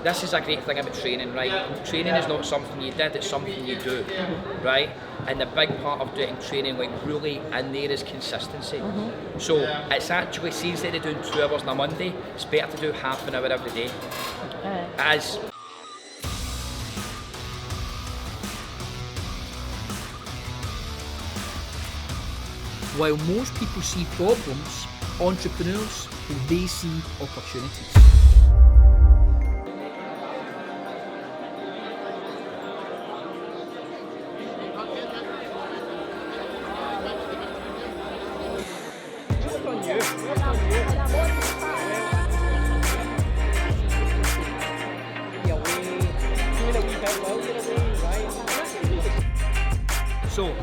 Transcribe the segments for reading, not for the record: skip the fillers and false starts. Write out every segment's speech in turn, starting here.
this is a great thing about training, right? Training is not something you did, it's something you do, right? And the big part of doing training, like really in there, is consistency. So it's actually, see, instead of doing 2 hours on a Monday, it's better to do half an hour every day. As while most people see problems, entrepreneurs, they see opportunities. So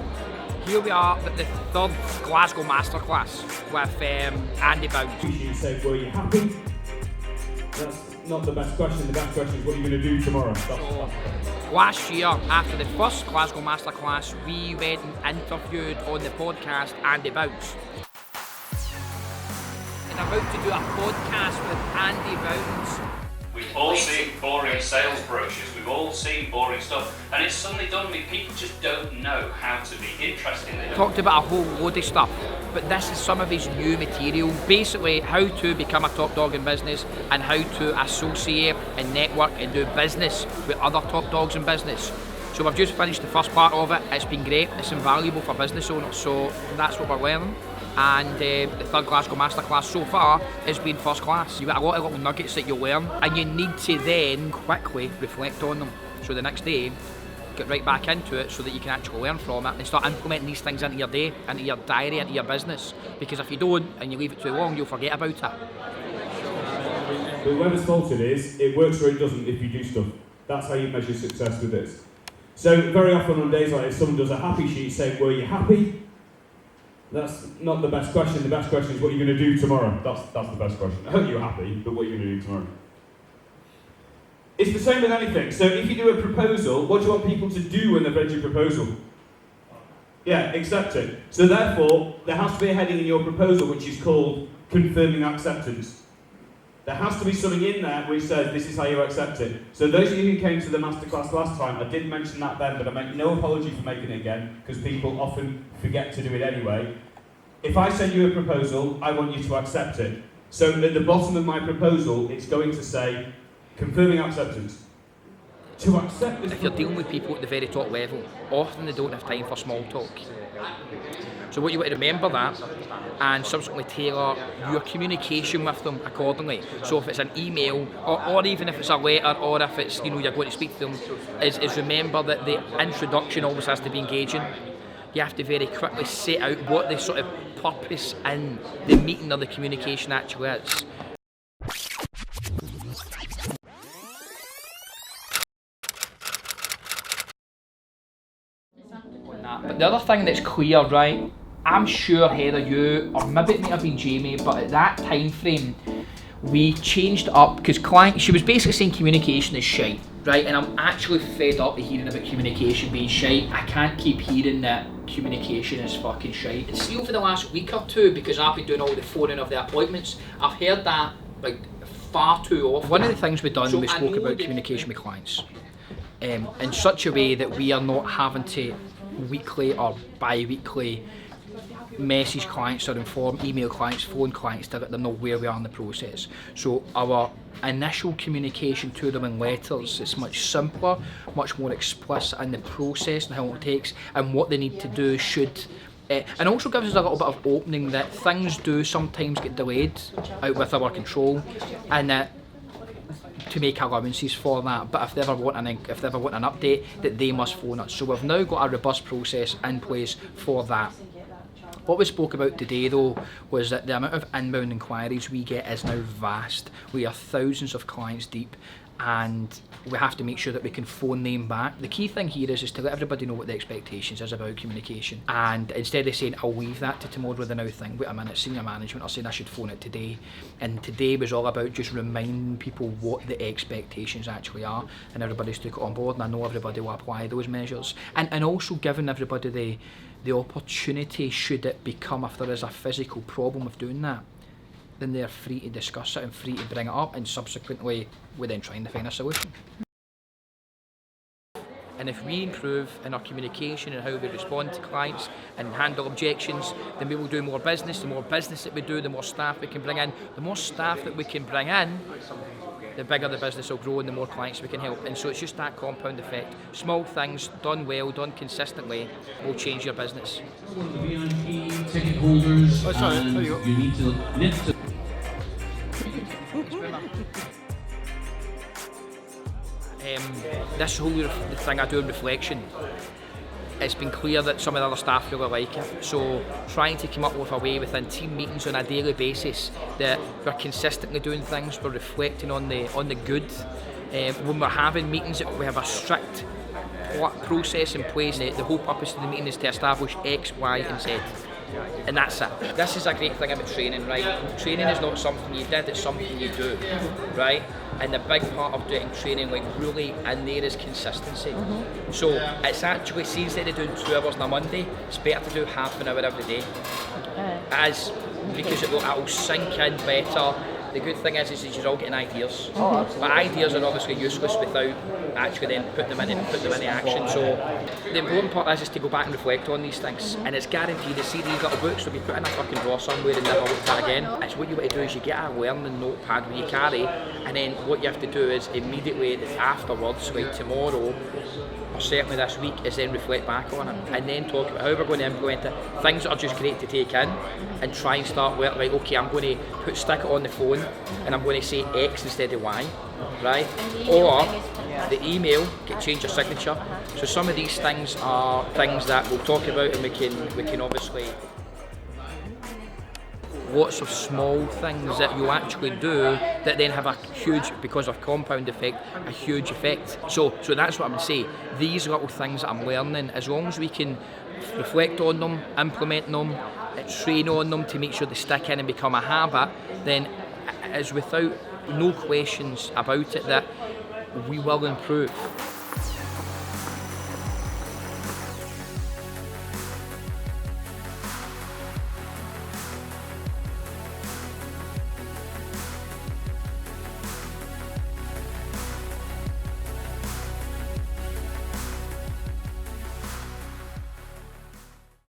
here we are at the 3rd Glasgow Masterclass with Andy Bounds. You say, were you happy? That's not the best question. The best question is, what are you going to do tomorrow? So, last year, after the first Glasgow Masterclass, we went and interviewed on the podcast Andy Bounds. And I'm about to do a podcast with Andy Bounds. We've all seen boring sales brochures, we've all seen boring stuff, and it's suddenly done me. People just don't know how to be interesting. Talked about a whole load of stuff, but this is some of his new material. Basically, how to become a top dog in business and how to associate and network and do business with other top dogs in business. So we've just finished the first part of it. It's been great, it's invaluable for business owners, so that's what we're learning. And the 3rd Glasgow Masterclass so far has been first class. You've got a lot of little nuggets that you learn, and you need to then quickly reflect on them. So the next day, get right back into it so that you can actually learn from it and start implementing these things into your day, into your diary, into your business. Because if you don't and you leave it too long, you'll forget about it. But whoever's fault it is, it works or it doesn't if you do stuff. That's how you measure success with this. So very often on days like this, someone does a happy sheet saying, were you happy? That's not the best question. The best question is, what are you going to do tomorrow? That's the best question. I hope you're happy, but what are you going to do tomorrow? It's the same with anything. So if you do a proposal, what do you want people to do when they've read your proposal? Yeah, accept it. So therefore, there has to be a heading in your proposal which is called confirming acceptance. There has to be something in there which says this is how you accept it. So those of you who came to the masterclass last time, I did mention that then, but I make no apology for making it again, because people often forget to do it anyway. If I send you a proposal, I want you to accept it. So at the bottom of my proposal, it's going to say, confirming acceptance. To accept this. If you're dealing with people at the very top level, often they don't have time for small talk. So what you want to remember that, and subsequently tailor your communication with them accordingly. So if it's an email, or even if it's a letter, or if it's, you're going to speak to them, is remember that the introduction always has to be engaging. You have to very quickly set out what the sort of purpose in the meeting or the communication actually is. But the other thing that's clear, right, I'm sure Heather, you, or maybe it might have been Jamie, but at that time frame, we changed up, because she was basically saying communication is shite, right, and I'm actually fed up of hearing about communication being shite. I can't keep hearing that communication is fucking shite. And see, over the last week or two, because I've been doing all the phoning of the appointments, I've heard that like far too often. One of the things we've done, we spoke about communication with clients in such a way that we are not having to weekly or bi-weekly message clients or inform, email clients, phone clients to let them know where we are in the process. So our initial communication to them in letters is much simpler, much more explicit in the process and how long it takes and what they need to do should, and also gives us a little bit of opening that things do sometimes get delayed out with our control, and that to make allowances for that, but if they ever want an update, that they must phone us. So we've now got a robust process in place for that. What we spoke about today though was that the amount of inbound inquiries we get is now vast. We are thousands of clients deep, and we have to make sure that we can phone them back. The key thing here is to let everybody know what the expectations is about communication, and instead of saying I'll leave that to tomorrow, they now think, wait a minute, senior management are saying I should phone it today. And today was all about just reminding people what the expectations actually are, and everybody's took it on board, and I know everybody will apply those measures, and also giving everybody the opportunity, should it become, if there is a physical problem of doing that, then they're free to discuss it and free to bring it up, and subsequently we're then trying to find a solution. And if we improve in our communication and how we respond to clients and handle objections, then we will do more business. The more business that we do, the more staff we can bring in. The more staff that we can bring in, the bigger the business will grow and the more clients we can help. And so it's just that compound effect. Small things done well, done consistently, will change your business. VIP ticket holders, and you need to knit to this whole thing I do in reflection, it's been clear that some of the other staff really like it. So trying to come up with a way within team meetings on a daily basis that we're consistently doing things, we're reflecting on the good. When we're having meetings, we have a strict process in place. The whole purpose of the meeting is to establish X, Y and Z. And that's it. This is a great thing about training, right? Training is not something you did, it's something you do, right? And the big part of doing training, like really in there, is consistency. So it's actually, see, instead of doing 2 hours on a Monday, it's better to do half an hour every day. Because it'll sink in better. The good thing is you're all getting ideas. But ideas are obviously useless without actually then putting them into action. So the important part is to go back and reflect on these things. And it's guaranteed to see these little books will be put in a fucking drawer somewhere and never looked at again. It's what you want to do is you get a learning notepad where you carry, and then what you have to do is immediately afterwards, like tomorrow, or certainly this week, is then reflect back on it and then talk about how we're going to implement it. Things that are just great to take in and try and start with, right, okay, I'm going to stick it on the phone and I'm going to say X instead of Y, right? Or the email, change your signature. So some of these things are things that we'll talk about, and we can obviously lots of small things that you actually do that then have a huge, because of compound effect, a huge effect. So that's what I'm going to say. These little things that I'm learning, as long as we can reflect on them, implement them, train on them to make sure they stick in and become a habit, then it's without no questions about it that we will improve.